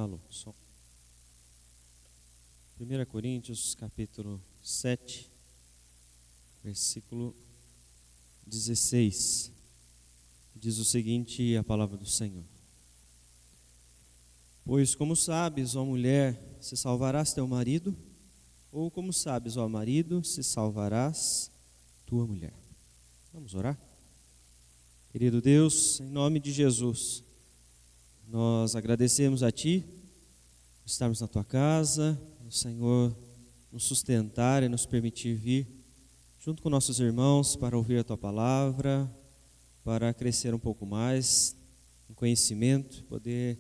Alô, som. 1 Coríntios, capítulo 7, versículo 16. Diz o seguinte, a palavra do Senhor. Pois como sabes, ó mulher, se salvarás teu marido, ou como sabes, ó marido, se salvarás tua mulher. Vamos orar? Querido Deus, em nome de Jesus, nós agradecemos a Ti por estarmos na Tua casa, o Senhor nos sustentar e nos permitir vir junto com nossos irmãos para ouvir a Tua palavra, para crescer um pouco mais em conhecimento, poder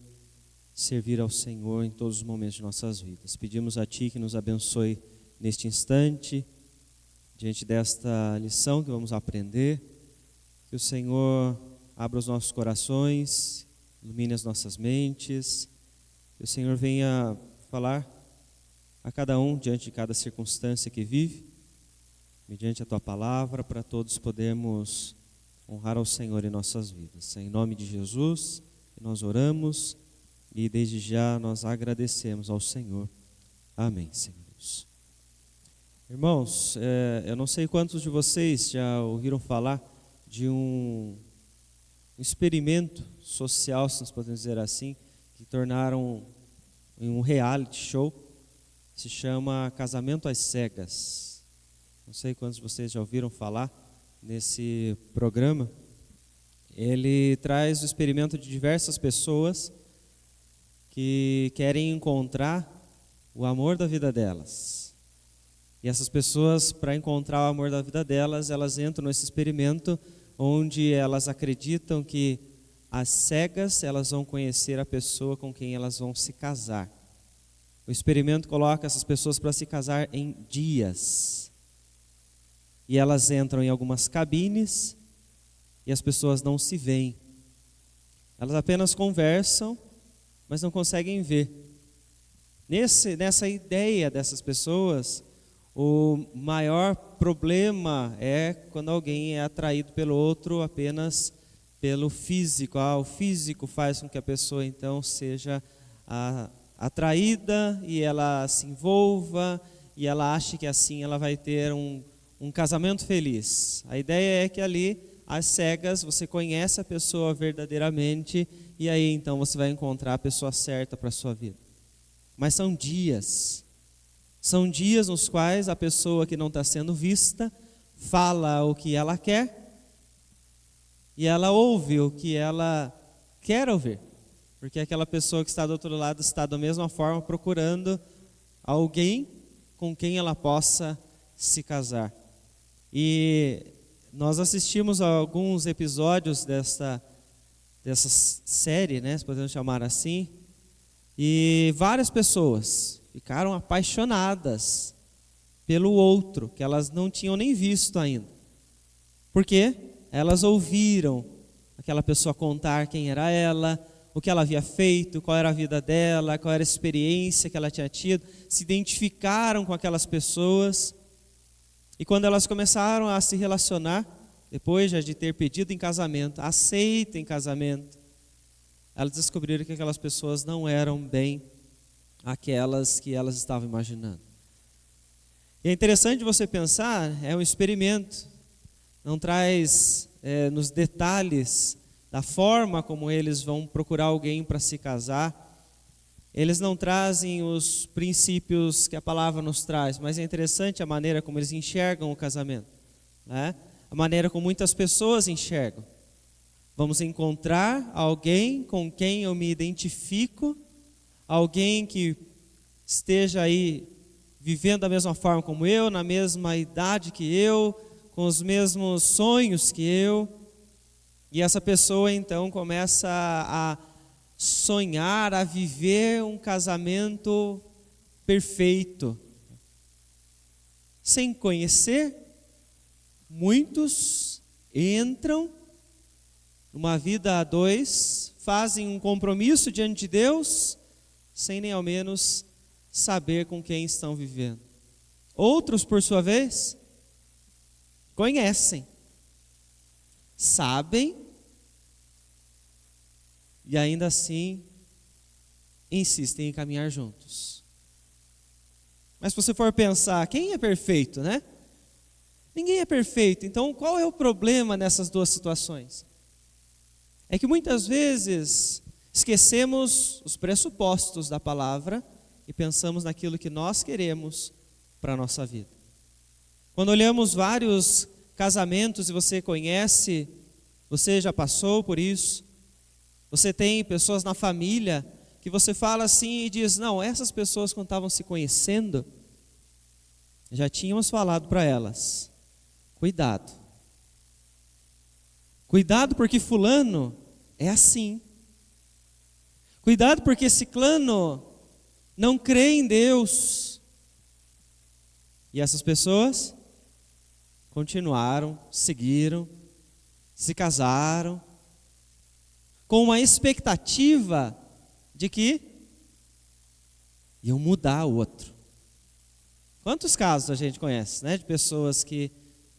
servir ao Senhor em todos os momentos de nossas vidas. Pedimos a Ti que nos abençoe neste instante, diante desta lição que vamos aprender, que o Senhor abra os nossos corações, ilumine as nossas mentes, que o Senhor venha falar a cada um diante de cada circunstância que vive, mediante a Tua palavra, para todos podermos honrar ao Senhor em nossas vidas. Em nome de Jesus, nós oramos e desde já nós agradecemos ao Senhor. Amém, Senhor Deus. Irmãos, eu não sei quantos de vocês já ouviram falar de um experimento social, se nós podemos dizer assim, que tornaram um reality show, se chama Casamento às Cegas. Não sei quantos de vocês já ouviram falar nesse programa. Ele traz o experimento de diversas pessoas que querem encontrar o amor da vida delas. E essas pessoas, para encontrar o amor da vida delas, elas entram nesse experimento onde elas acreditam que às cegas elas vão conhecer a pessoa com quem elas vão se casar. O experimento coloca essas pessoas para se casar em dias. E elas entram em algumas cabines e as pessoas não se veem. Elas apenas conversam, mas não conseguem ver. Nessa ideia dessas pessoas, o maior problema é quando alguém é atraído pelo outro apenas pelo físico. O físico faz com que a pessoa então seja atraída e ela se envolva e ela acha que assim ela vai ter um casamento feliz. A ideia é que ali, às cegas, você conhece a pessoa verdadeiramente e aí então você vai encontrar a pessoa certa para a sua vida. Mas são dias nos quais a pessoa que não está sendo vista fala o que ela quer e ela ouve o que ela quer ouvir. Porque aquela pessoa que está do outro lado está da mesma forma procurando alguém com quem ela possa se casar. E nós assistimos a alguns episódios dessa série, né, se podemos chamar assim, e várias pessoas ficaram apaixonadas pelo outro, que elas não tinham nem visto ainda. Porque elas ouviram aquela pessoa contar quem era ela, o que ela havia feito, qual era a vida dela, qual era a experiência que ela tinha tido, se identificaram com aquelas pessoas. E quando elas começaram a se relacionar, depois já de ter pedido em casamento, aceita em casamento, elas descobriram que aquelas pessoas não eram bem aquelas que elas estavam imaginando. E é interessante você pensar, é um experimento, não traz nos detalhes da forma como eles vão procurar alguém para se casar, eles não trazem os princípios que a palavra nos traz, mas é interessante a maneira como eles enxergam o casamento, né? A maneira como muitas pessoas enxergam. Vamos encontrar alguém com quem eu me identifico, alguém que esteja aí vivendo da mesma forma como eu, na mesma idade que eu, com os mesmos sonhos que eu. E essa pessoa então começa a sonhar, a viver um casamento perfeito. Sem conhecer, muitos entram numa vida a dois, fazem um compromisso diante de Deus, sem nem ao menos saber com quem estão vivendo. Outros, por sua vez, conhecem, sabem, e ainda assim insistem em caminhar juntos. Mas se você for pensar, quem é perfeito, né? Ninguém é perfeito. Então, qual é o problema nessas duas situações? É que muitas vezes esquecemos os pressupostos da palavra e pensamos naquilo que nós queremos para a nossa vida. Quando olhamos vários casamentos e você conhece, você já passou por isso, você tem pessoas na família que você fala assim e diz, não, essas pessoas quando estavam se conhecendo, já tínhamos falado para elas, cuidado. Cuidado porque fulano é assim. Cuidado porque ciclano não crê em Deus. E essas pessoas continuaram, seguiram, se casaram, com uma expectativa de que iam mudar o outro. Quantos casos a gente conhece, né, de pessoas que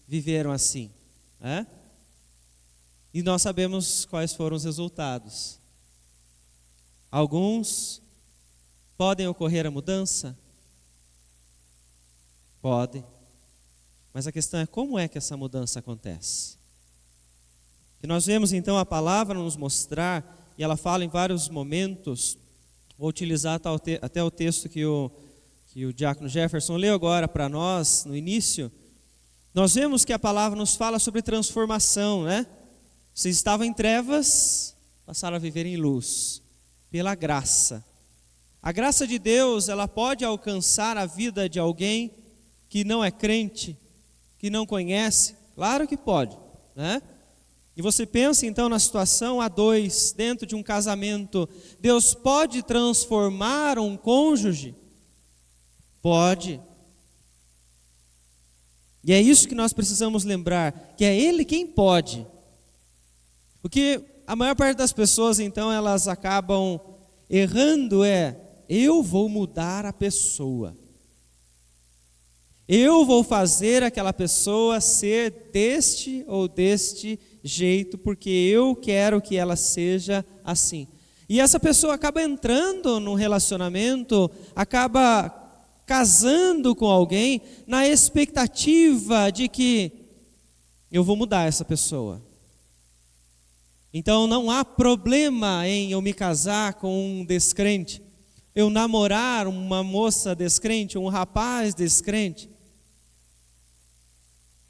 viveram assim, né? E nós sabemos quais foram os resultados. Alguns podem ocorrer a mudança? Podem. Mas a questão é como é que essa mudança acontece. E nós vemos então a palavra nos mostrar, e ela fala em vários momentos, vou utilizar até o texto que o diácono Jefferson leu agora para nós, no início. Nós vemos que a palavra nos fala sobre transformação, né? Vocês estavam em trevas, passaram a viver em luz, pela graça. A graça de Deus, ela pode alcançar a vida de alguém que não é crente, que não conhece? Claro que pode, né? E você pensa então na situação a dois, dentro de um casamento, Deus pode transformar um cônjuge? Pode. E é isso que nós precisamos lembrar, que é Ele quem pode. Porque a maior parte das pessoas então elas acabam errando eu vou mudar a pessoa. Eu vou fazer aquela pessoa ser deste ou deste jeito, porque eu quero que ela seja assim. E essa pessoa acaba entrando num relacionamento, acaba casando com alguém, na expectativa de que eu vou mudar essa pessoa. Então não há problema em eu me casar com um descrente, eu namorar uma moça descrente, um rapaz descrente.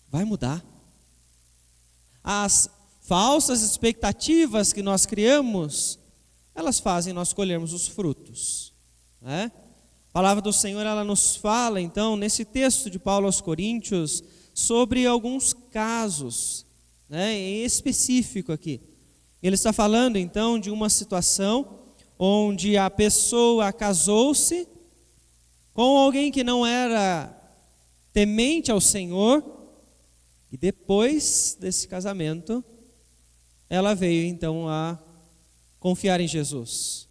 Vai mudar. As falsas expectativas que nós criamos, elas fazem nós colhermos os frutos, né? A palavra do Senhor, ela nos fala, então, nesse texto de Paulo aos Coríntios, sobre alguns casos, né, em específico aqui. Ele está falando, então, de uma situação onde a pessoa casou-se com alguém que não era temente ao Senhor, e depois desse casamento, ela veio então a confiar em Jesus.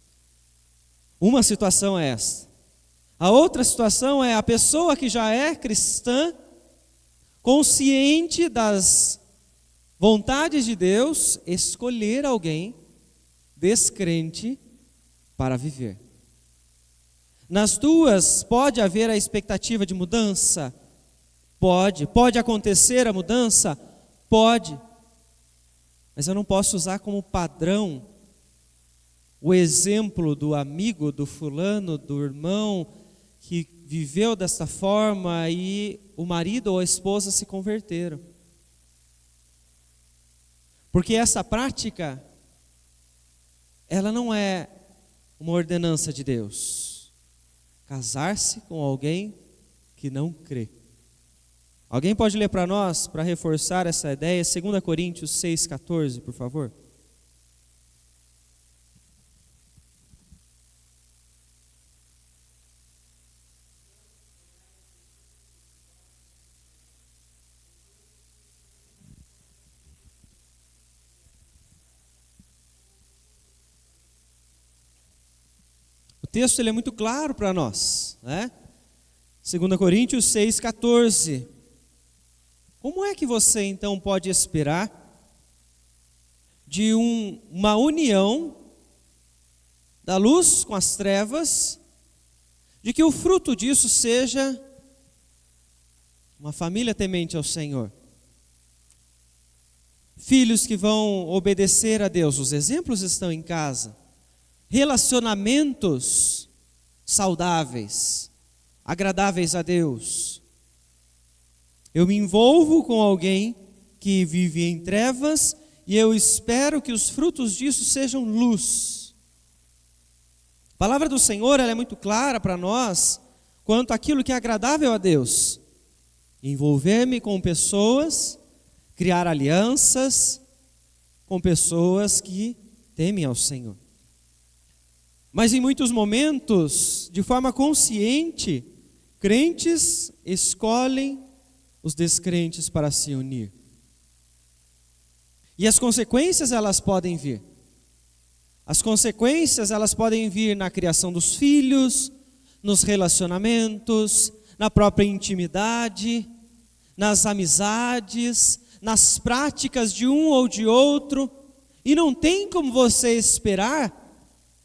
Uma situação é essa. A outra situação é a pessoa que já é cristã, consciente das vontades de Deus, escolher alguém descrente para viver. Nas duas, pode haver a expectativa de mudança? Pode acontecer a mudança? Pode. Mas eu não posso usar como padrão o exemplo do amigo, do fulano, do irmão, que viveu desta forma e o marido ou a esposa se converteram. Porque essa prática, ela não é uma ordenança de Deus. Casar-se com alguém que não crê. Alguém pode ler para nós, para reforçar essa ideia, 2 Coríntios 6,14, por favor? O texto ele é muito claro para nós, né? 2 Coríntios 6,14. Como é que você então pode esperar de uma união da luz com as trevas, de que o fruto disso seja uma família temente ao Senhor. Filhos que vão obedecer a Deus, os exemplos estão em casa. Relacionamentos saudáveis, agradáveis a Deus. Eu me envolvo com alguém que vive em trevas e eu espero que os frutos disso sejam luz. A palavra do Senhor, ela é muito clara para nós quanto àquilo que é agradável a Deus. Envolver-me com pessoas, criar alianças com pessoas que temem ao Senhor. Mas em muitos momentos, de forma consciente, crentes escolhem os descrentes para se unir. E as consequências, elas podem vir. As consequências, elas podem vir na criação dos filhos, nos relacionamentos, na própria intimidade, nas amizades, nas práticas de um ou de outro. E não tem como você esperar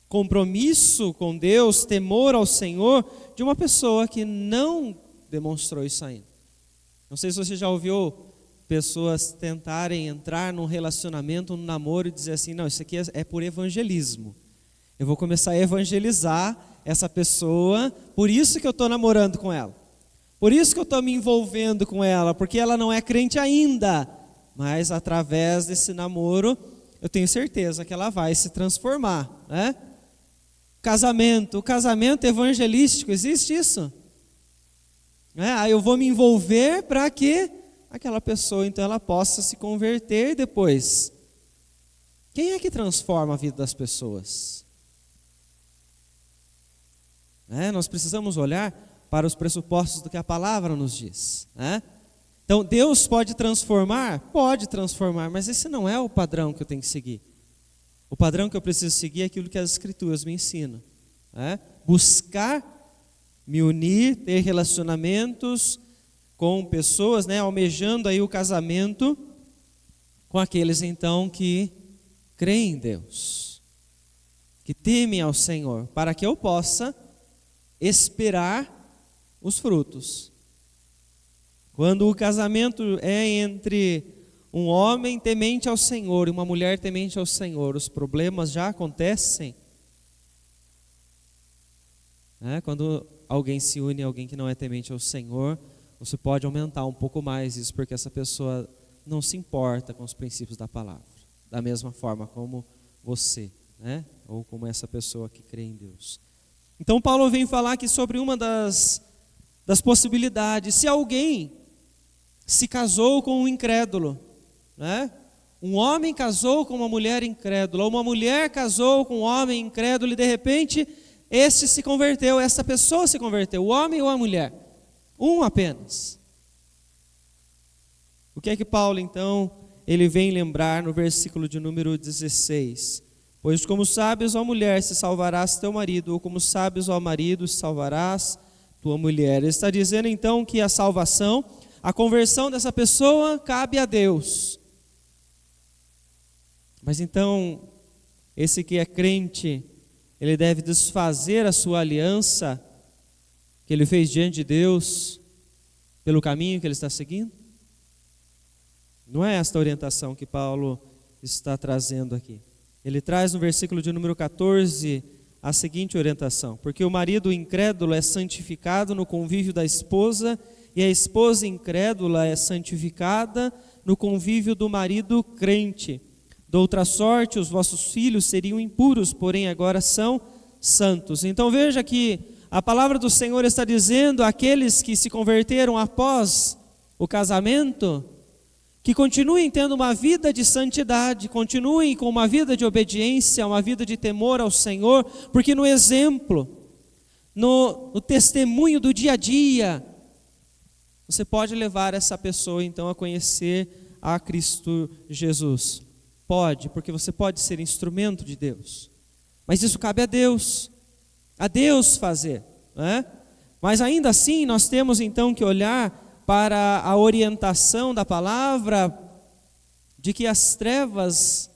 compromisso com Deus, temor ao Senhor, de uma pessoa que não demonstrou isso ainda. Não sei se você já ouviu pessoas tentarem entrar num relacionamento, num namoro e dizer assim, não, isso aqui é por evangelismo. Eu vou começar a evangelizar essa pessoa, por isso que eu estou namorando com ela. Por isso que eu estou me envolvendo com ela, porque ela não é crente ainda. Mas através desse namoro, eu tenho certeza que ela vai se transformar, né? O casamento evangelístico, existe isso? Aí eu vou me envolver para que aquela pessoa, então, ela possa se converter depois. Quem é que transforma a vida das pessoas? Nós precisamos olhar para os pressupostos do que a palavra nos diz. Então, Deus pode transformar? Pode transformar, mas esse não é o padrão que eu tenho que seguir. O padrão que eu preciso seguir é aquilo que as Escrituras me ensinam. Buscar me unir, ter relacionamentos com pessoas, almejando aí o casamento com aqueles então que creem em Deus, que temem ao Senhor, para que eu possa esperar os frutos. Quando o casamento é entre um homem temente ao Senhor e uma mulher temente ao Senhor, os problemas já acontecem. Quando alguém se une a alguém que não é temente ao Senhor, você pode aumentar um pouco mais isso, porque essa pessoa não se importa com os princípios da palavra, da mesma forma como você, ou como essa pessoa que crê em Deus. Então Paulo vem falar aqui sobre uma das possibilidades. Se alguém se casou com um incrédulo, um homem casou com uma mulher incrédula, ou uma mulher casou com um homem incrédulo e de repente esse se converteu, essa pessoa se converteu, o homem ou a mulher, um apenas. O que é que Paulo então, ele vem lembrar no versículo de número 16? Pois como sabes, ó mulher, se salvarás teu marido, ou como sabes, ó marido, se salvarás tua mulher. Ele está dizendo então que a salvação, a conversão dessa pessoa cabe a Deus. Mas então, esse que é crente, ele deve desfazer a sua aliança que ele fez diante de Deus pelo caminho que ele está seguindo? Não é esta orientação que Paulo está trazendo aqui. Ele traz no versículo de número 14 a seguinte orientação: porque o marido incrédulo é santificado no convívio da esposa, e a esposa incrédula é santificada no convívio do marido crente. De outra sorte, os vossos filhos seriam impuros, porém agora são santos. Então veja que a palavra do Senhor está dizendo àqueles que se converteram após o casamento, que continuem tendo uma vida de santidade, continuem com uma vida de obediência, uma vida de temor ao Senhor, porque no exemplo, no testemunho do dia a dia, você pode levar essa pessoa então a conhecer a Cristo Jesus. Pode, porque você pode ser instrumento de Deus. Mas isso cabe a Deus fazer, Mas ainda assim nós temos então que olhar para a orientação da palavra de que as trevas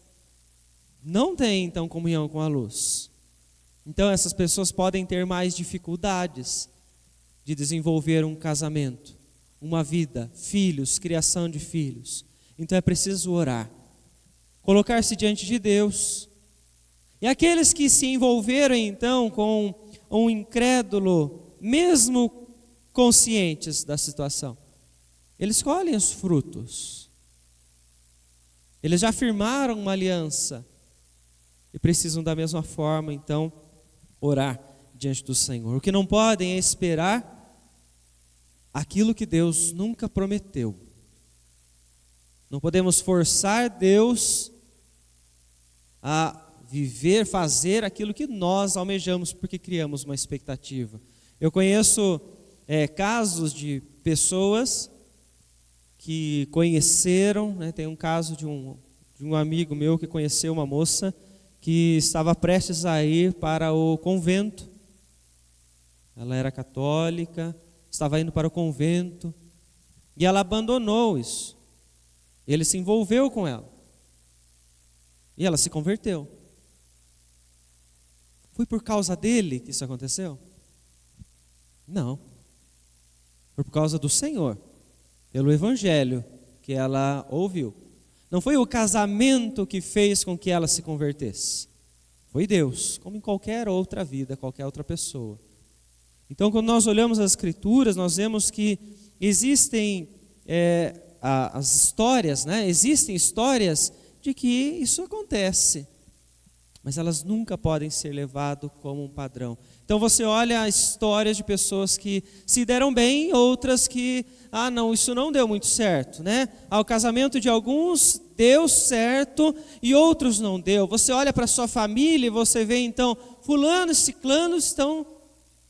não têm então comunhão com a luz. Então essas pessoas podem ter mais dificuldades de desenvolver um casamento, uma vida, filhos, criação de filhos. Então é preciso orar, colocar-se diante de Deus. E aqueles que se envolveram então com um incrédulo, mesmo conscientes da situação, eles colhem os frutos. Eles já firmaram uma aliança e precisam da mesma forma então orar diante do Senhor. O que não podem é esperar aquilo que Deus nunca prometeu. Não podemos forçar Deus a viver, fazer aquilo que nós almejamos, porque criamos uma expectativa. Eu conheço casos de pessoas que conheceram, tem um caso de um amigo meu que conheceu uma moça que estava prestes a ir para o convento. Ela era católica, estava indo para o convento, e ela abandonou isso. Ele se envolveu com ela, e ela se converteu. Foi por causa dele que isso aconteceu? Não. Foi por causa do Senhor, pelo Evangelho que ela ouviu. Não foi o casamento que fez com que ela se convertesse. Foi Deus, como em qualquer outra vida, qualquer outra pessoa. Então, quando nós olhamos as Escrituras, nós vemos que existem as histórias, existem histórias de que isso acontece, mas elas nunca podem ser levadas como um padrão. Então você olha histórias de pessoas que se deram bem, outras que, não, isso não deu muito certo, O casamento de alguns deu certo e outros não deu. Você olha para a sua família e você vê então, fulano e ciclano estão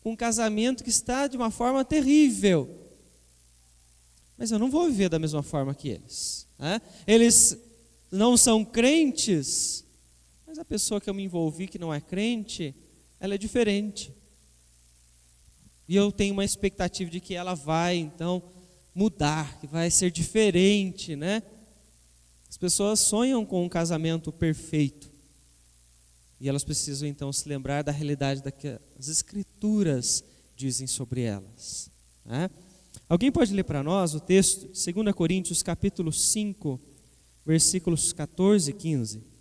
com um casamento que está de uma forma terrível. Mas eu não vou viver da mesma forma que eles. Eles não são crentes, mas a pessoa que eu me envolvi que não é crente, ela é diferente. E eu tenho uma expectativa de que ela vai, então, mudar, que vai ser diferente, As pessoas sonham com um casamento perfeito. E elas precisam, então, se lembrar da realidade da que as Escrituras dizem sobre elas. Alguém pode ler para nós o texto, 2 Coríntios, capítulo 5, versículos 14 e 15.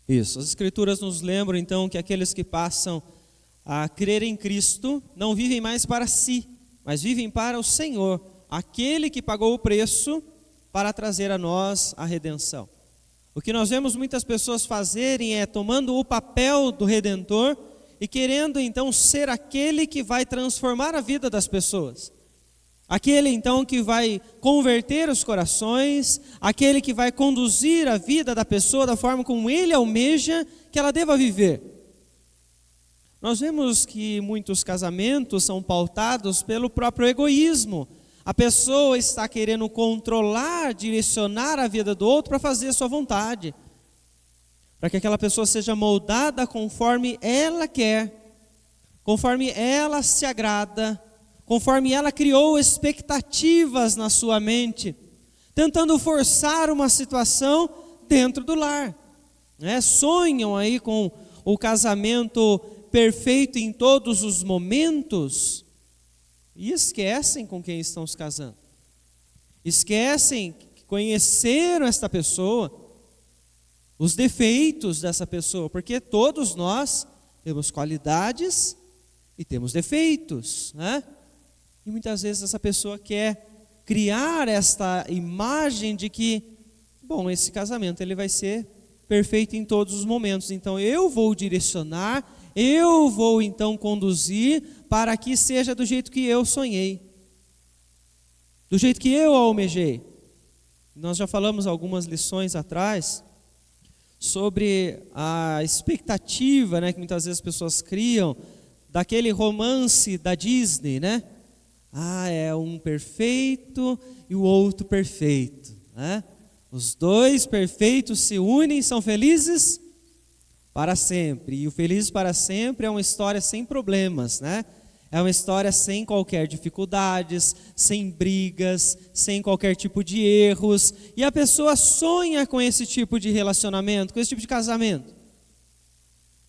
Isso, as Escrituras nos lembram então que aqueles que passam a crer em Cristo não vivem mais para si, mas vivem para o Senhor, aquele que pagou o preço para trazer a nós a redenção. O que nós vemos muitas pessoas fazerem é tomando o papel do Redentor e querendo então ser aquele que vai transformar a vida das pessoas. Aquele então que vai converter os corações, aquele que vai conduzir a vida da pessoa da forma como ele almeja que ela deva viver. Nós vemos que muitos casamentos são pautados pelo próprio egoísmo. A pessoa está querendo controlar, direcionar a vida do outro para fazer a sua vontade, para que aquela pessoa seja moldada conforme ela quer, conforme ela se agrada, conforme ela criou expectativas na sua mente, tentando forçar uma situação dentro do lar. Sonham aí com o casamento perfeito em todos os momentos e esquecem com quem estão se casando. Esquecem que conheceram esta pessoa, os defeitos dessa pessoa, porque todos nós temos qualidades e temos defeitos, E muitas vezes essa pessoa quer criar esta imagem de que, esse casamento ele vai ser perfeito em todos os momentos. Então eu vou direcionar, eu vou então conduzir para que seja do jeito que eu sonhei, do jeito que eu almejei. Nós já falamos algumas lições atrás sobre a expectativa, que muitas vezes as pessoas criam daquele romance da Disney, É um perfeito e o outro perfeito, né? Os dois perfeitos se unem e são felizes para sempre. E o Felizes para Sempre é uma história sem problemas, né? É uma história sem qualquer dificuldades, sem brigas, sem qualquer tipo de erros. E a pessoa sonha com esse tipo de relacionamento, com esse tipo de casamento.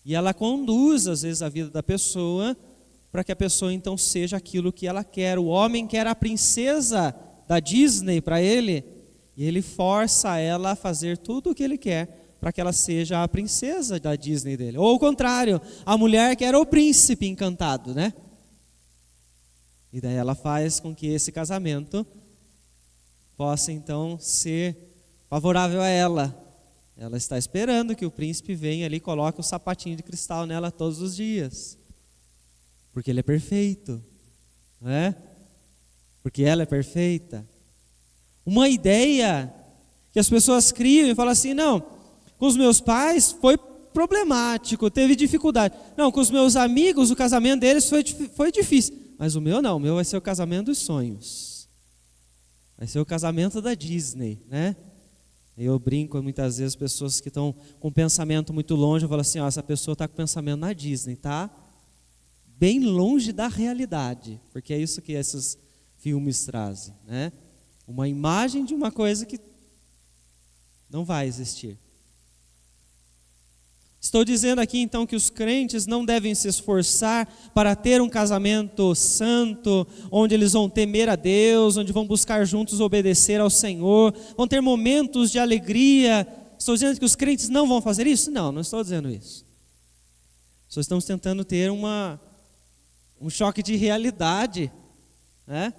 E ela conduz, às vezes, a vida da pessoa para que a pessoa então seja aquilo que ela quer. O homem quer a princesa da Disney para ele, e ele força ela a fazer tudo o que ele quer para que ela seja a princesa da Disney dele. Ou o contrário, a mulher quer o príncipe encantado, né? E daí ela faz com que esse casamento possa então ser favorável a ela. Ela está esperando que o príncipe venha ali e coloque o sapatinho de cristal nela todos os dias. Porque ele é perfeito, não é? Porque ela é perfeita. Uma ideia que as pessoas criam e falam assim, não, com os meus pais foi problemático, teve dificuldade. Não, com os meus amigos o casamento deles foi difícil. Mas o meu não, o meu vai ser o casamento dos sonhos. Vai ser o casamento da Disney, né? Eu brinco muitas vezes, pessoas que estão com um pensamento muito longe, eu falo assim, essa pessoa está com pensamento na Disney, tá? Bem longe da realidade, porque é isso que esses filmes trazem, né? Uma imagem de uma coisa que não vai existir. Estou dizendo aqui então que os crentes não devem se esforçar para ter um casamento santo, onde eles vão temer a Deus, onde vão buscar juntos obedecer ao Senhor, vão ter momentos de alegria. Estou dizendo que os crentes não vão fazer isso? Não estou dizendo isso. Só estamos tentando ter um choque de realidade, né?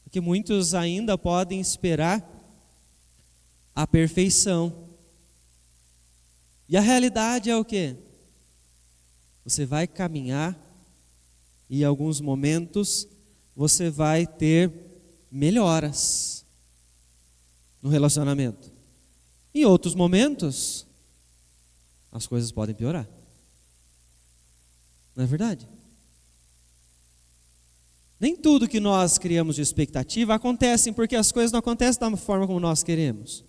Porque muitos ainda podem esperar a perfeição. E a realidade é o quê? Você vai caminhar e em alguns momentos você vai ter melhoras no relacionamento. Em outros momentos, as coisas podem piorar. Não é verdade? Nem tudo que nós criamos de expectativa acontece porque as coisas não acontecem da forma como nós queremos.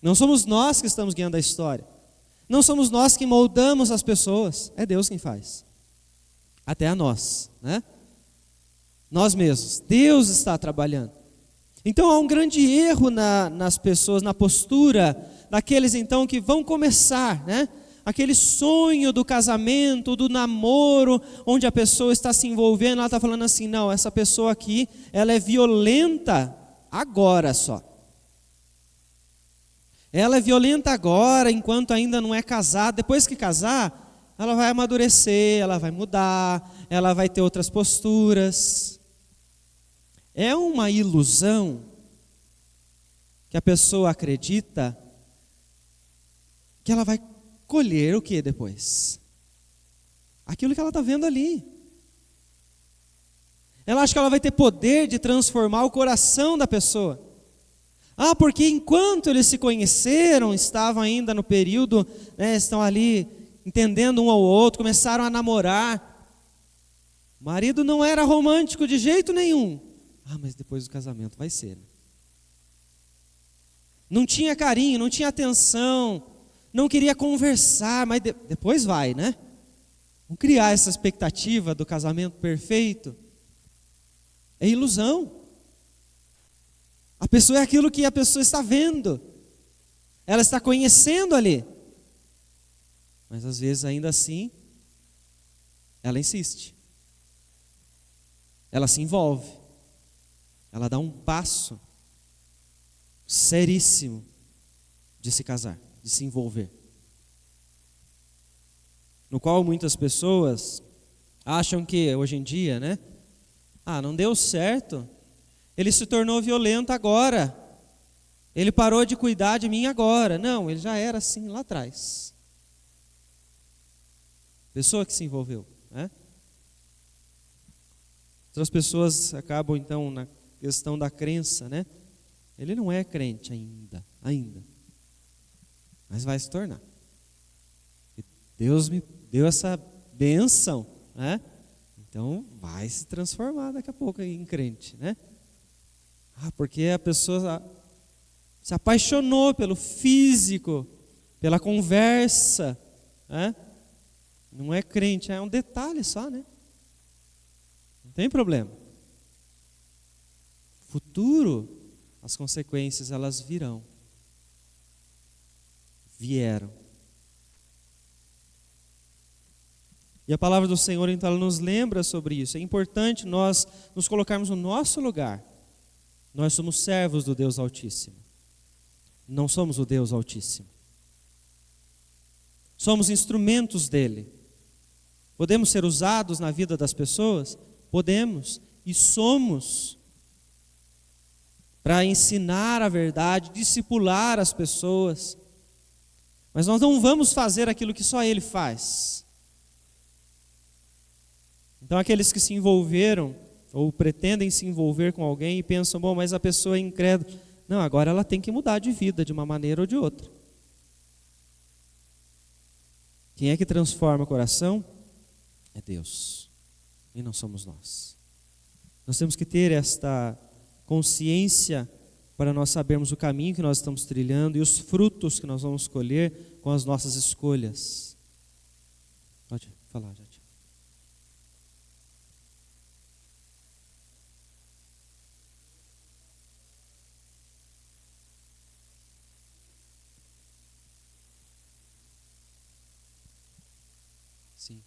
Não somos nós que estamos guiando a história. Não somos nós que moldamos as pessoas. É Deus quem faz. Até a nós, né? Nós mesmos. Deus está trabalhando. Então há um grande erro nas pessoas, na postura daqueles então que vão começar, né? Aquele sonho do casamento, do namoro, onde a pessoa está se envolvendo, ela está falando assim, não, essa pessoa aqui, ela é violenta agora só. Ela é violenta agora, enquanto ainda não é casada. Depois que casar, ela vai amadurecer, ela vai mudar, ela vai ter outras posturas. É uma ilusão que a pessoa acredita que ela vai colher o que depois? Aquilo que ela está vendo ali. Ela acha que ela vai ter poder de transformar o coração da pessoa. Porque enquanto eles se conheceram, estavam ainda no período, né, estão ali entendendo um ao outro, começaram a namorar. O marido não era romântico de jeito nenhum. Mas depois do casamento vai ser. Né? Não tinha carinho, não tinha atenção, não queria conversar, mas depois vai, né? Vamos criar essa expectativa do casamento perfeito. É ilusão. A pessoa é aquilo que a pessoa está vendo. Ela está conhecendo ali. Mas às vezes ainda assim, ela insiste. Ela se envolve. Ela dá um passo seríssimo de se casar, de se envolver. No qual muitas pessoas acham que hoje em dia, né? Não deu certo. Ele se tornou violento agora. Ele parou de cuidar de mim agora. Não, ele já era assim lá atrás. Pessoa que se envolveu, né? Outras pessoas acabam então na questão da crença, né? Ele não é crente ainda. Mas vai se tornar. E Deus me deu essa bênção, né? Então vai se transformar daqui a pouco em crente, né? Porque a pessoa se apaixonou pelo físico, pela conversa, né? Não é crente, é um detalhe só, né? Não tem problema. Futuro, as consequências elas virão. Vieram. E a palavra do Senhor, então, ela nos lembra sobre isso. É importante nós nos colocarmos no nosso lugar. Nós somos servos do Deus Altíssimo. Não somos o Deus Altíssimo. Somos instrumentos dele. Podemos ser usados na vida das pessoas? Podemos. E somos. Para ensinar a verdade, discipular as pessoas. Mas nós não vamos fazer aquilo que só ele faz. Então aqueles que se envolveram, ou pretendem se envolver com alguém e pensam, bom, mas a pessoa é incrédula. Não, agora ela tem que mudar de vida de uma maneira ou de outra. Quem é que transforma o coração? É Deus. E não somos nós. Nós temos que ter esta consciência para nós sabermos o caminho que nós estamos trilhando e os frutos que nós vamos colher com as nossas escolhas. Pode falar, gente. Sim.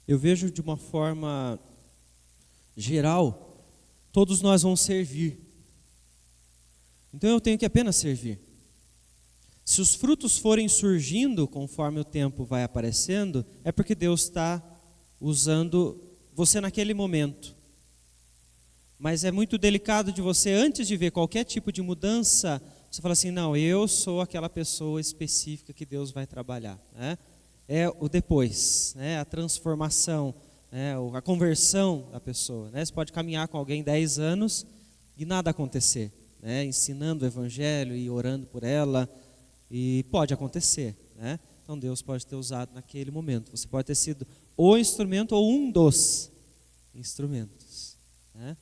Eu vejo de uma forma geral, todos nós vamos servir. Então eu tenho que apenas servir. Se os frutos forem surgindo conforme o tempo vai aparecendo, é porque Deus está usando você naquele momento. Mas é muito delicado de você, antes de ver qualquer tipo de mudança, você fala assim, não, eu sou aquela pessoa específica que Deus vai trabalhar, né? É o depois, né? A transformação, né? A conversão da pessoa, né? Você pode caminhar com alguém 10 anos e nada acontecer, né? Ensinando o evangelho e orando por ela, e pode acontecer, né? Então Deus pode ter usado naquele momento. Você pode ter sido o instrumento ou um dos instrumentos, né?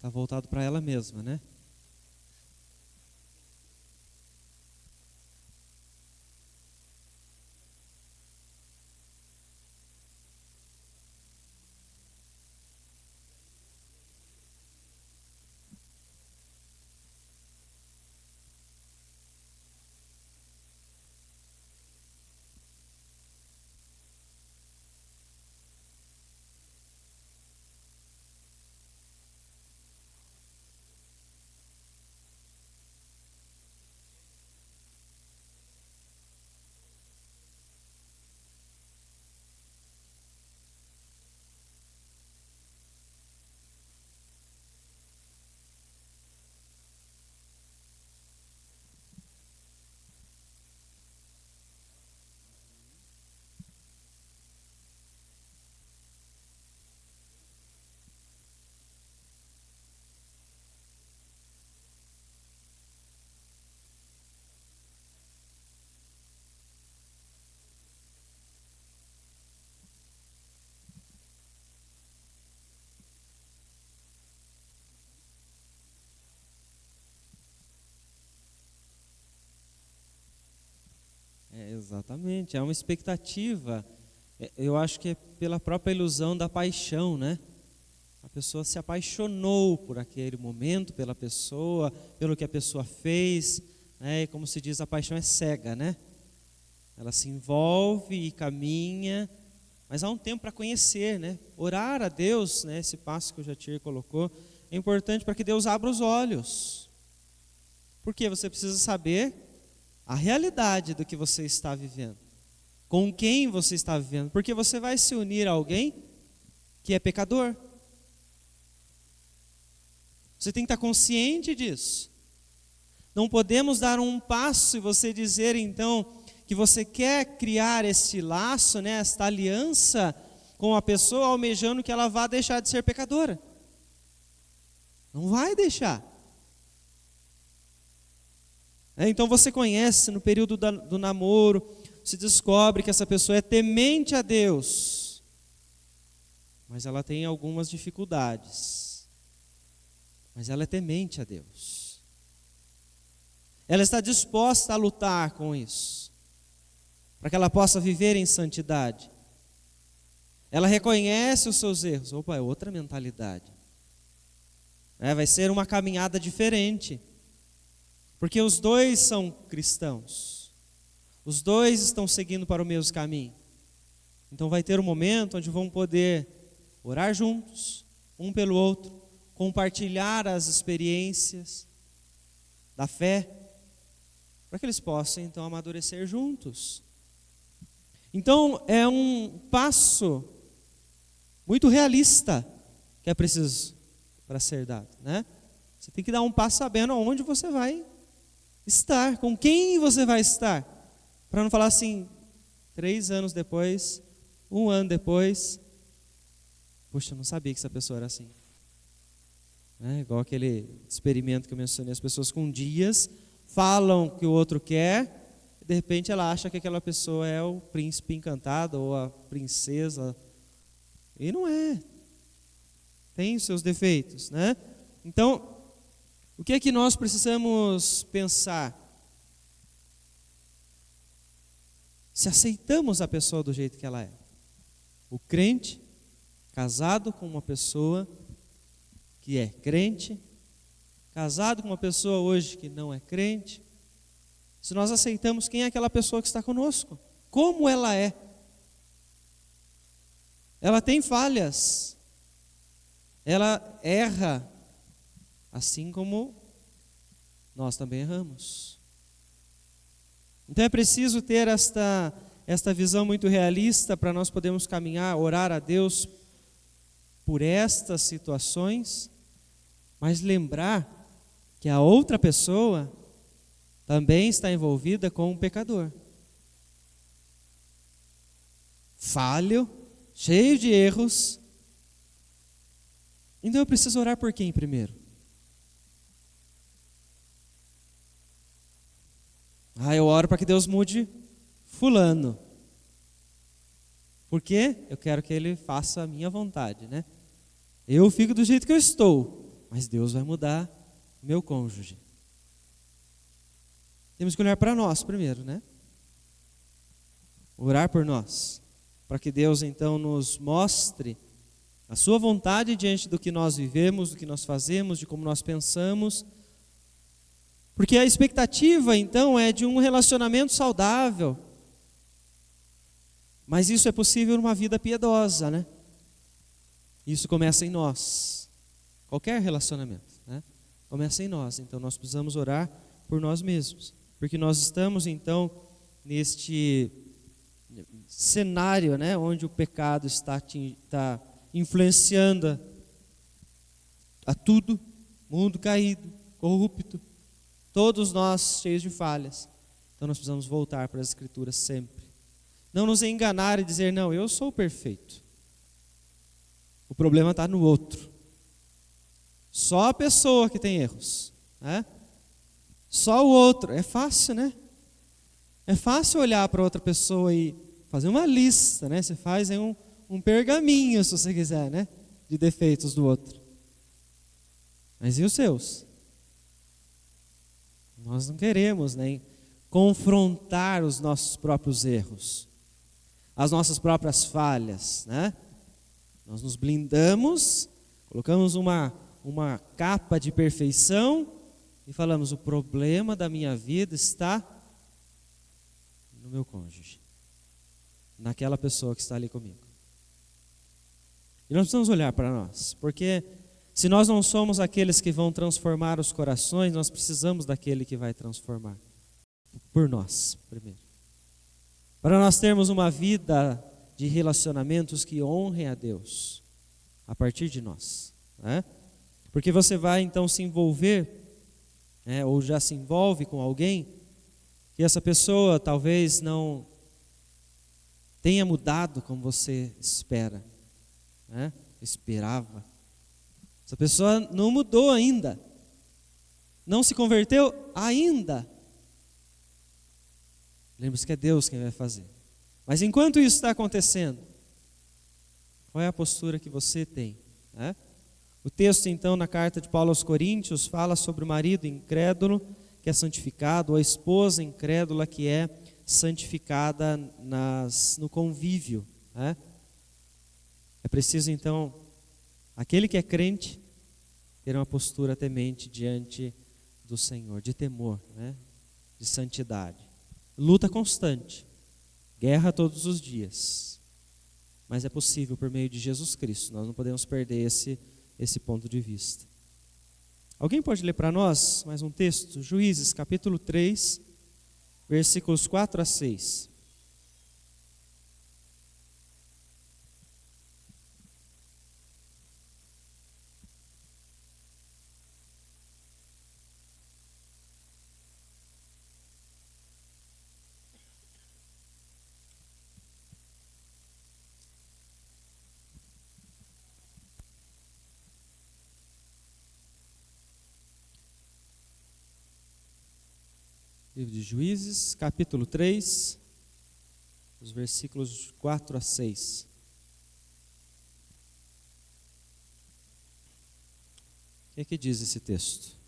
Está voltado para ela mesma, né? Exatamente, é uma expectativa. Eu acho que é pela própria ilusão da paixão, né? A pessoa se apaixonou por aquele momento, pela pessoa, pelo que a pessoa fez, né? E como se diz, a paixão é cega, né? Ela se envolve e caminha, mas há um tempo para conhecer, né? Orar a Deus, né? Esse passo que o Jatir colocou, é importante para que Deus abra os olhos. Porque você precisa saber a realidade do que você está vivendo. Com quem você está vivendo. Porque você vai se unir a alguém que é pecador. Você tem que estar consciente disso. Não podemos dar um passo e você dizer então que você quer criar esse laço, né, esta aliança com a pessoa, almejando que ela vá deixar de ser pecadora. Não vai deixar. Então você conhece no período do namoro, se descobre que essa pessoa é temente a Deus, mas ela tem algumas dificuldades, mas ela é temente a Deus, ela está disposta a lutar com isso, para que ela possa viver em santidade. Ela reconhece os seus erros. Opa, é outra mentalidade. Vai ser uma caminhada diferente, porque os dois são cristãos. Os dois estão seguindo para o mesmo caminho. Então vai ter um momento onde vão poder orar juntos, um pelo outro, compartilhar as experiências da fé, para que eles possam então amadurecer juntos. Então é um passo muito realista que é preciso para ser dado, né? Você tem que dar um passo sabendo aonde você vai estar, com quem você vai estar. Para não falar assim, 3 anos depois, 1 ano depois, poxa, eu não sabia que essa pessoa era assim. Igual aquele experimento que eu mencionei, as pessoas com dias falam o que o outro quer, e de repente ela acha que aquela pessoa é o príncipe encantado ou a princesa, e não é. Tem os seus defeitos, né? Então, o que é que nós precisamos pensar? Se aceitamos a pessoa do jeito que ela é. O crente, casado com uma pessoa que é crente, casado com uma pessoa hoje que não é crente, se nós aceitamos quem é aquela pessoa que está conosco, como ela é. Ela tem falhas, ela erra, assim como nós também erramos. Então é preciso ter esta visão muito realista para nós podermos caminhar, orar a Deus por estas situações, mas lembrar que a outra pessoa também está envolvida com um pecador. Falho, cheio de erros. Então eu preciso orar por quem primeiro? Eu oro para que Deus mude fulano. Por quê? Eu quero que ele faça a minha vontade, né? Eu fico do jeito que eu estou, mas Deus vai mudar meu cônjuge. Temos que olhar para nós primeiro, né? Orar por nós, para que Deus então nos mostre a sua vontade diante do que nós vivemos, do que nós fazemos, de como nós pensamos. Porque a expectativa, então, é de um relacionamento saudável. Mas isso é possível numa vida piedosa, né? Isso começa em nós. Qualquer relacionamento, né? Começa em nós. Então, nós precisamos orar por nós mesmos. Porque nós estamos, então, neste cenário, né? Onde o pecado está influenciando a tudo. Mundo caído, corrupto. Todos nós cheios de falhas. Então nós precisamos voltar para as Escrituras sempre. Não nos enganar e dizer, não, eu sou perfeito. O problema está no outro. Só a pessoa que tem erros, né? Só o outro. É fácil, né? É fácil olhar para outra pessoa e fazer uma lista, né? Você faz aí um pergaminho, se você quiser, né? De defeitos do outro. Mas e os seus? Nós não queremos, né, confrontar os nossos próprios erros, as nossas próprias falhas, né? Nós nos blindamos, colocamos uma capa de perfeição e falamos: o problema da minha vida está no meu cônjuge, naquela pessoa que está ali comigo. E nós precisamos olhar para nós, porque se nós não somos aqueles que vão transformar os corações, nós precisamos daquele que vai transformar por nós primeiro. Para nós termos uma vida de relacionamentos que honrem a Deus a partir de nós, né? Porque você vai então se envolver, ou já se envolve com alguém, e essa pessoa talvez não tenha mudado como você espera, né? Esperava. Essa pessoa não mudou ainda, não se converteu ainda. Lembre-se que é Deus quem vai fazer. Mas enquanto isso está acontecendo, qual é a postura que você tem, né? O texto então na carta de Paulo aos Coríntios fala sobre o marido incrédulo que é santificado, ou a esposa incrédula que é santificada no convívio, né? É preciso então, aquele que é crente, ter uma postura temente diante do Senhor, de temor, né? De santidade. Luta constante, guerra todos os dias, mas é possível por meio de Jesus Cristo. Nós não podemos perder esse ponto de vista. Alguém pode ler para nós mais um texto? Juízes capítulo 3, versículos 4 a 6. Livro de Juízes, capítulo 3, os versículos 4 a 6. O que diz esse texto?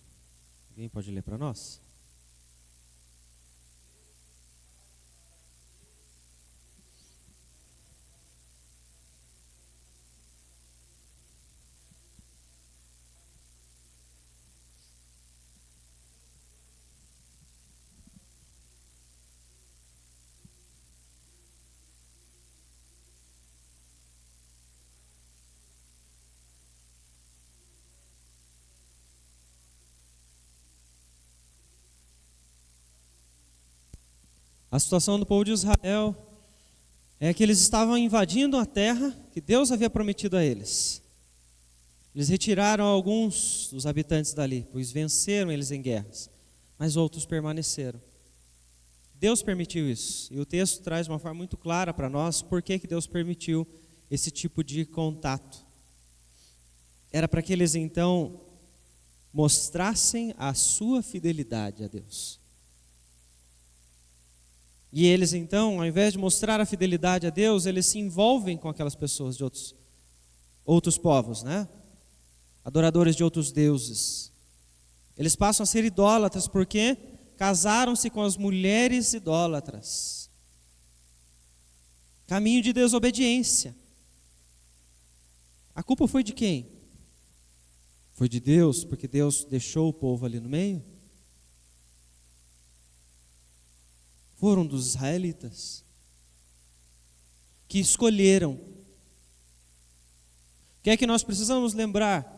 Alguém pode ler para nós? A situação do povo de Israel é que eles estavam invadindo a terra que Deus havia prometido a eles. Eles retiraram alguns dos habitantes dali, pois venceram eles em guerras, mas outros permaneceram. Deus permitiu isso, e o texto traz de uma forma muito clara para nós por que Deus permitiu esse tipo de contato. Era para que eles então mostrassem a sua fidelidade a Deus. E eles então, ao invés de mostrar a fidelidade a Deus, eles se envolvem com aquelas pessoas de outros povos, né? Adoradores de outros deuses. Eles passam a ser idólatras porque casaram-se com as mulheres idólatras. Caminho de desobediência. A culpa foi de quem? Foi de Deus, porque Deus deixou o povo ali no meio? Foram dos israelitas que escolheram. O que é que nós precisamos lembrar?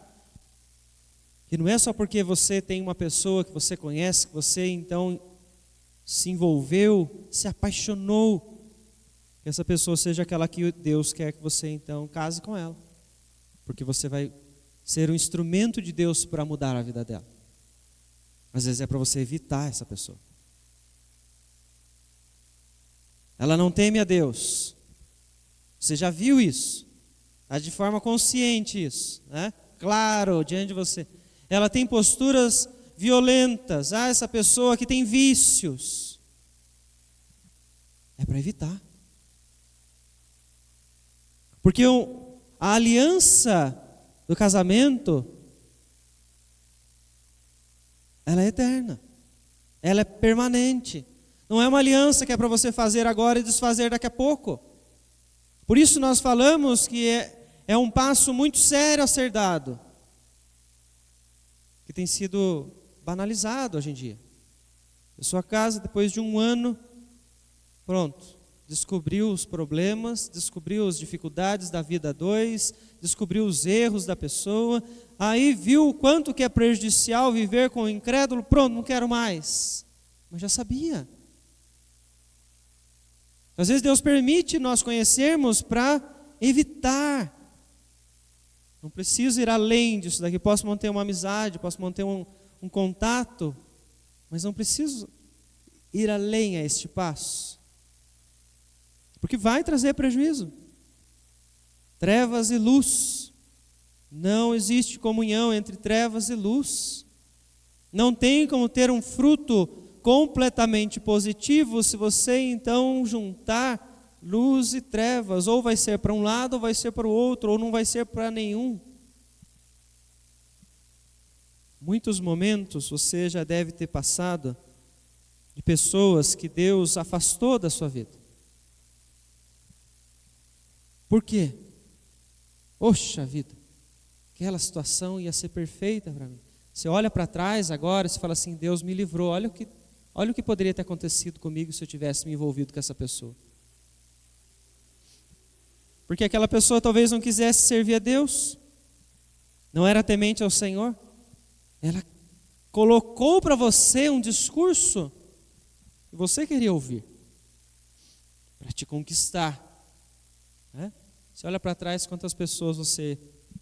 Que não é só porque você tem uma pessoa que você conhece, que você então se envolveu, se apaixonou, que essa pessoa seja aquela que Deus quer que você então case com ela, porque você vai ser um instrumento de Deus para mudar a vida dela. Às vezes é para você evitar essa pessoa. Ela não teme a Deus. Você já viu isso? Está de forma consciente isso, né? Claro, diante de você. Ela tem posturas violentas. Essa pessoa que tem vícios. É para evitar. Porque a aliança do casamento, ela é eterna. Ela é permanente. Não é uma aliança que é para você fazer agora e desfazer daqui a pouco. Por isso nós falamos que é um passo muito sério a ser dado, que tem sido banalizado hoje em dia. A sua casa, depois de um ano, pronto, descobriu os problemas, descobriu as dificuldades da vida a dois, descobriu os erros da pessoa, aí viu o quanto que é prejudicial viver com o incrédulo, pronto, não quero mais. Mas já sabia. Às vezes Deus permite nós conhecermos para evitar. Não preciso ir além disso daqui, posso manter uma amizade, posso manter um contato, mas não preciso ir além a este passo. Porque vai trazer prejuízo. Trevas e luz. Não existe comunhão entre trevas e luz. Não tem como ter um fruto completamente positivo se você então juntar luz e trevas. Ou vai ser para um lado, ou vai ser para o outro, ou não vai ser para nenhum. Muitos momentos você já deve ter passado de pessoas que Deus afastou da sua vida. Por quê? Poxa vida, aquela situação ia ser perfeita para mim. Você olha para trás agora e fala assim, Deus me livrou, olha o que poderia ter acontecido comigo se eu tivesse me envolvido com essa pessoa. Porque aquela pessoa talvez não quisesse servir a Deus, não era temente ao Senhor, ela colocou para você um discurso que você queria ouvir, para te conquistar. Você olha para trás, quantas pessoas você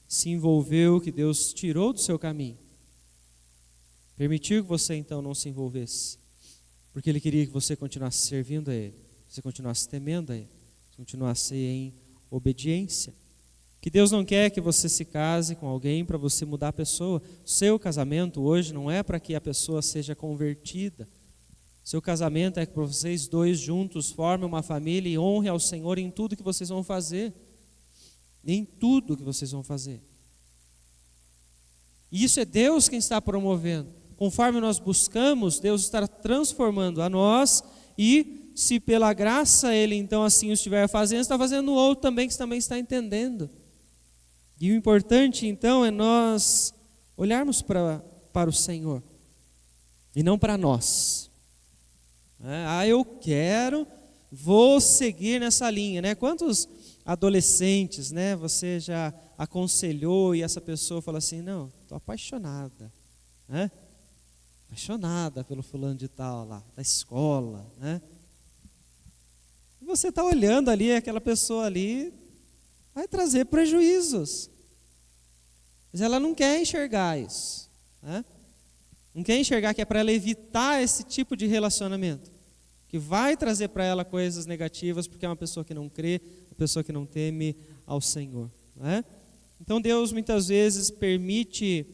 se envolveu, que Deus tirou do seu caminho. Permitiu que você então não se envolvesse, porque Ele queria que você continuasse servindo a Ele, você continuasse temendo a Ele, continuasse em obediência. Que Deus não quer que você se case com alguém para você mudar a pessoa. Seu casamento hoje não é para que a pessoa seja convertida. Seu casamento é que vocês dois juntos formem uma família e honrem ao Senhor em tudo que vocês vão fazer. Em tudo que vocês vão fazer. E isso é Deus quem está promovendo. Conforme nós buscamos, Deus está transformando a nós, e se pela graça Ele então assim o estiver fazendo, está fazendo o outro também, que também está entendendo. E o importante então é nós olharmos para o Senhor e não para nós. Eu quero, vou seguir nessa linha, né? Quantos adolescentes, né, você já aconselhou e essa pessoa fala assim, não, estou apaixonada, né? Apaixonada pelo fulano de tal lá, da escola, né? E você está olhando ali, aquela pessoa ali vai trazer prejuízos, mas ela não quer enxergar isso, né? Não quer enxergar que é para ela evitar esse tipo de relacionamento, que vai trazer para ela coisas negativas, porque é uma pessoa que não crê, uma pessoa que não teme ao Senhor, né? Então Deus muitas vezes permite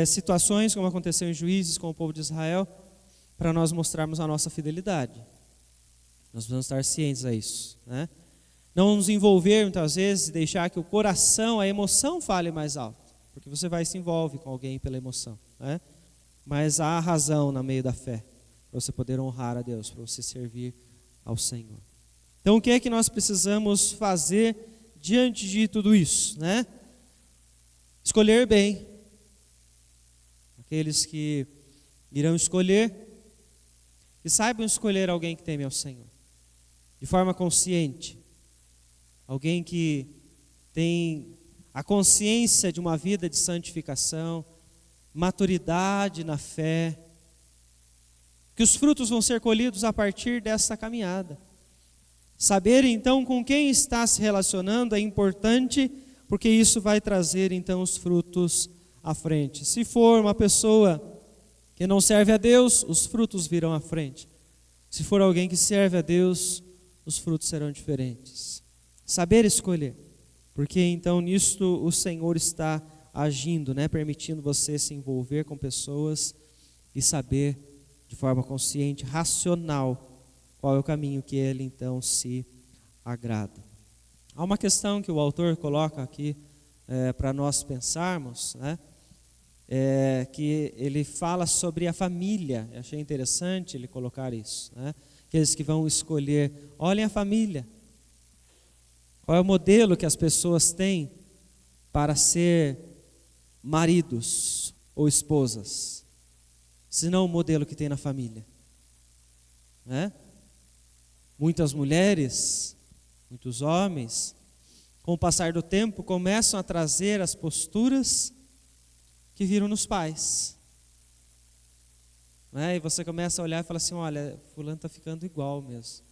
situações como aconteceu em Juízes com o povo de Israel, para nós mostrarmos a nossa fidelidade. Nós precisamos estar cientes a isso, né? Não nos envolver muitas vezes e deixar que o coração, a emoção fale mais alto, porque você vai se envolve com alguém pela emoção, né? Mas há razão no meio da fé, para você poder honrar a Deus, para você servir ao Senhor. Então o que é que nós precisamos fazer diante de tudo isso, né? Escolher bem. Aqueles que irão escolher, e saibam escolher alguém que teme ao Senhor, de forma consciente. Alguém que tem a consciência de uma vida de santificação, maturidade na fé, que os frutos vão ser colhidos a partir dessa caminhada. Saber então com quem está se relacionando é importante, porque isso vai trazer então os frutos à frente. Se for uma pessoa que não serve a Deus, os frutos virão à frente. Se for alguém que serve a Deus, os frutos serão diferentes. Saber escolher, porque então nisto o Senhor está agindo, né? Permitindo você se envolver com pessoas e saber de forma consciente, racional, qual é o caminho que Ele então se agrada. Há uma questão que o autor coloca aqui para nós pensarmos, né? que ele fala sobre a família. Eu achei interessante ele colocar isso, né? Aqueles que vão escolher, olhem a família. Qual é o modelo que as pessoas têm para ser maridos ou esposas, se não o modelo que tem na família, né? Muitas mulheres, muitos homens, com o passar do tempo, começam a trazer as posturas que viram nos pais, né? E você começa a olhar e fala assim, olha, fulano está ficando igual mesmo.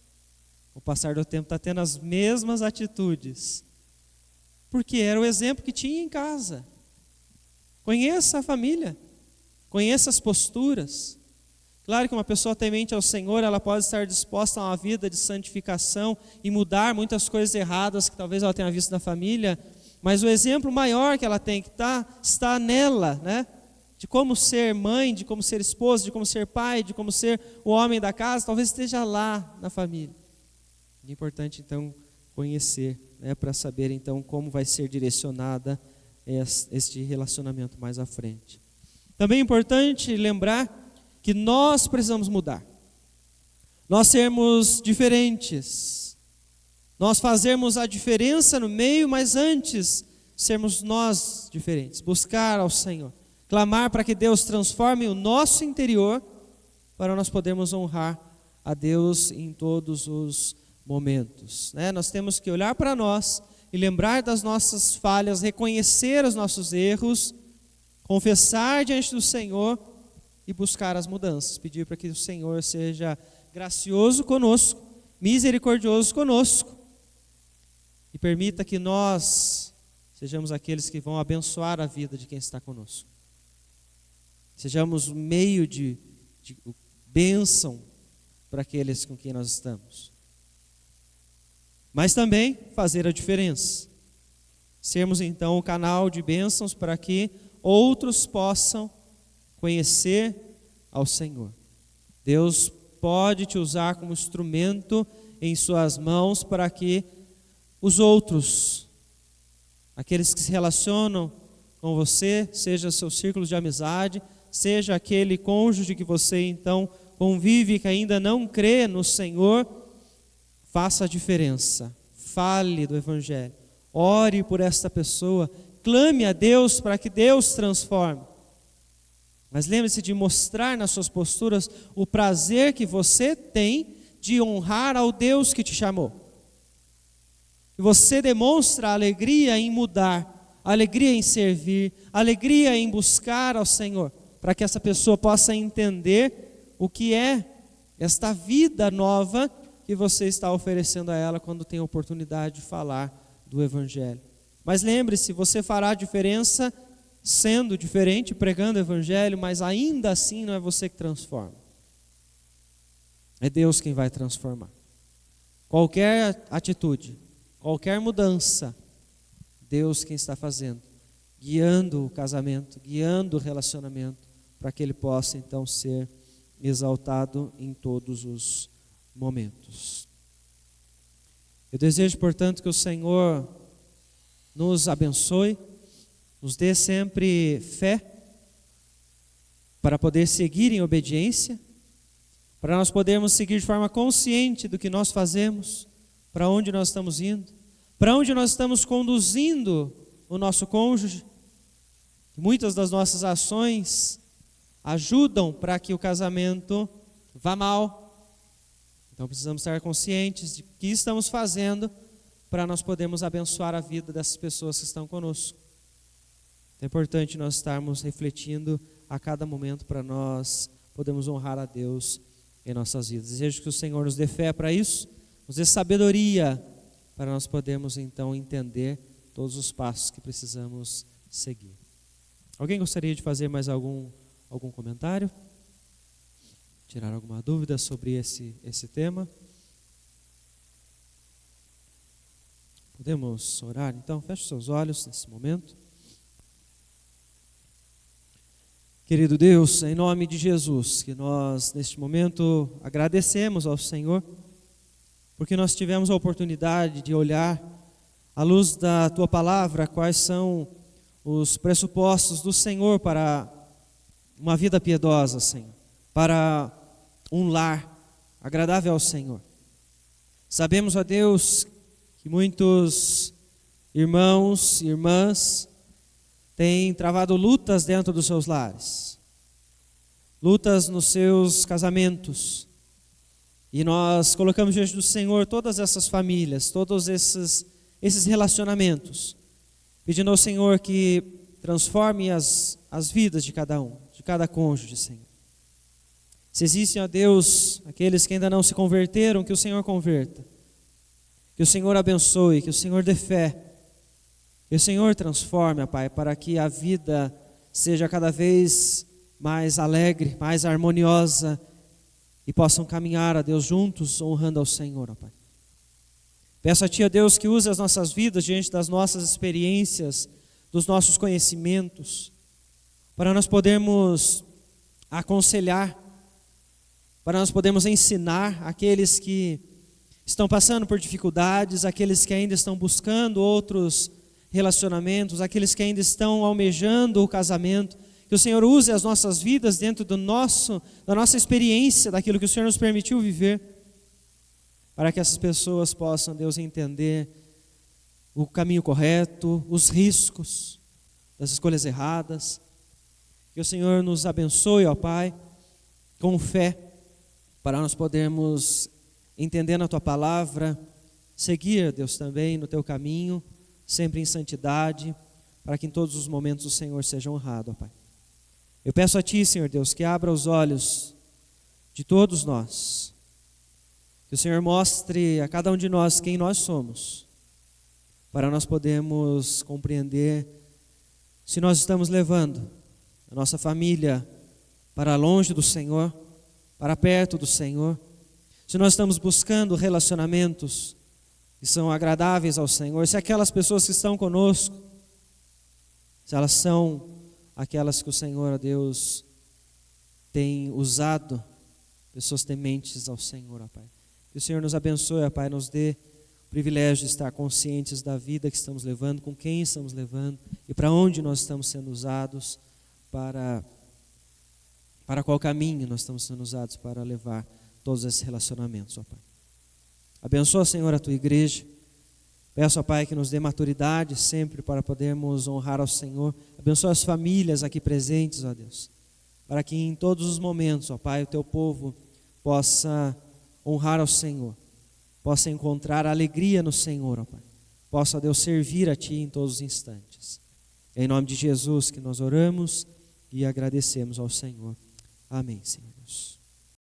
Com o passar do tempo está tendo as mesmas atitudes, porque era o exemplo que tinha em casa. Conheça a família, conheça as posturas. Claro que uma pessoa temente ao Senhor, ela pode estar disposta a uma vida de santificação e mudar muitas coisas erradas que talvez ela tenha visto na família, mas o exemplo maior que ela tem que está nela, né? De como ser mãe, de como ser esposa, de como ser pai, de como ser o homem da casa, talvez esteja lá na família. É importante então conhecer, né, para saber então como vai ser direcionada este relacionamento mais à frente. Também é importante lembrar que nós precisamos mudar, nós sermos diferentes, nós fazermos a diferença no meio, mas antes sermos nós diferentes, buscar ao Senhor, clamar para que Deus transforme o nosso interior, para nós podermos honrar a Deus em todos os momentos, né? Nós temos que olhar para nós e lembrar das nossas falhas, reconhecer os nossos erros, confessar diante do Senhor e buscar as mudanças, pedir para que o Senhor seja gracioso conosco, misericordioso conosco e permita que nós sejamos aqueles que vão abençoar a vida de quem está conosco. Sejamos meio de bênção para aqueles com quem nós estamos. Mas também fazer a diferença. Sermos então o canal de bênçãos para que outros possam conhecer ao Senhor. Deus pode te usar como instrumento em suas mãos para que os outros, aqueles que se relacionam com você, seja seu círculo de amizade, seja aquele cônjuge que você então convive que ainda não crê no Senhor, faça a diferença, fale do Evangelho, ore por esta pessoa, clame a Deus para que Deus transforme. Mas lembre-se de mostrar nas suas posturas o prazer que você tem de honrar ao Deus que te chamou. E você demonstra alegria em mudar, alegria em servir, alegria em buscar ao Senhor, para que essa pessoa possa entender o que é esta vida nova que você está oferecendo a ela quando tem a oportunidade de falar do Evangelho. Mas lembre-se, você fará a diferença sendo diferente, pregando o Evangelho, mas ainda assim não é você que transforma. É Deus quem vai transformar. Qualquer atitude, qualquer mudança, Deus quem está fazendo, guiando o casamento, guiando o relacionamento, para que ele possa então ser exaltado em todos os momentos. Eu desejo, portanto, que o Senhor nos abençoe, nos dê sempre fé para poder seguir em obediência, para nós podermos seguir de forma consciente do que nós fazemos, para onde nós estamos indo, para onde nós estamos conduzindo o nosso cônjuge. Muitas das nossas ações ajudam para que o casamento vá mal. Então precisamos estar conscientes de que estamos fazendo para nós podermos abençoar a vida dessas pessoas que estão conosco. É importante nós estarmos refletindo a cada momento para nós podermos honrar a Deus em nossas vidas. Desejo que o Senhor nos dê fé para isso, nos dê sabedoria para nós podermos então entender todos os passos que precisamos seguir. Alguém gostaria de fazer mais algum comentário? Tirar alguma dúvida sobre esse tema? Podemos orar então? Feche seus olhos nesse momento. Querido Deus, em nome de Jesus, que nós neste momento agradecemos ao Senhor, porque nós tivemos a oportunidade de olhar à luz da Tua Palavra quais são os pressupostos do Senhor para uma vida piedosa, Senhor, para um lar agradável ao Senhor. Sabemos, ó Deus, que muitos irmãos e irmãs têm travado lutas dentro dos seus lares, lutas nos seus casamentos, e nós colocamos diante do Senhor todas essas famílias, todos esses relacionamentos, pedindo ao Senhor que transforme as vidas de cada um, de cada cônjuge, Senhor. Se existem, ó Deus, aqueles que ainda não se converteram, que o Senhor converta, que o Senhor abençoe, que o Senhor dê fé, que o Senhor transforme, ó Pai, para que a vida seja cada vez mais alegre, mais harmoniosa, e possam caminhar, ó Deus, juntos, honrando ao Senhor, ó Pai. Peço a Ti, ó Deus, que use as nossas vidas diante das nossas experiências, dos nossos conhecimentos, para nós podermos aconselhar, para nós podermos ensinar aqueles que estão passando por dificuldades, aqueles que ainda estão buscando outros relacionamentos, aqueles que ainda estão almejando o casamento. Que o Senhor use as nossas vidas dentro da nossa experiência, daquilo que o Senhor nos permitiu viver, para que essas pessoas possam, Deus, entender o caminho correto, os riscos das escolhas erradas. Que o Senhor nos abençoe, ó Pai, com fé, para nós podermos, entendendo a Tua palavra, seguir, Deus, também no Teu caminho, sempre em santidade, para que em todos os momentos o Senhor seja honrado, ó Pai. Eu peço a Ti, Senhor Deus, que abra os olhos de todos nós, que o Senhor mostre a cada um de nós quem nós somos, para nós podermos compreender se nós estamos levando a nossa família para longe do Senhor, para perto do Senhor, se nós estamos buscando relacionamentos que são agradáveis ao Senhor, se aquelas pessoas que estão conosco, se elas são aquelas que o Senhor, Deus, tem usado, pessoas tementes ao Senhor, ó Pai. Que o Senhor nos abençoe, ó Pai, nos dê o privilégio de estar conscientes da vida que estamos levando, com quem estamos levando e para onde nós estamos sendo usados, para qual caminho nós estamos sendo usados para levar todos esses relacionamentos, ó Pai. Abençoa, Senhor, a Tua igreja. Peço, ó Pai, que nos dê maturidade sempre para podermos honrar ao Senhor. Abençoa as famílias aqui presentes, ó Deus, para que em todos os momentos, ó Pai, o Teu povo possa honrar ao Senhor, possa encontrar alegria no Senhor, ó Pai. Possa, ó Deus, servir a Ti em todos os instantes. É em nome de Jesus que nós oramos e agradecemos ao Senhor. Amém, Senhor Deus.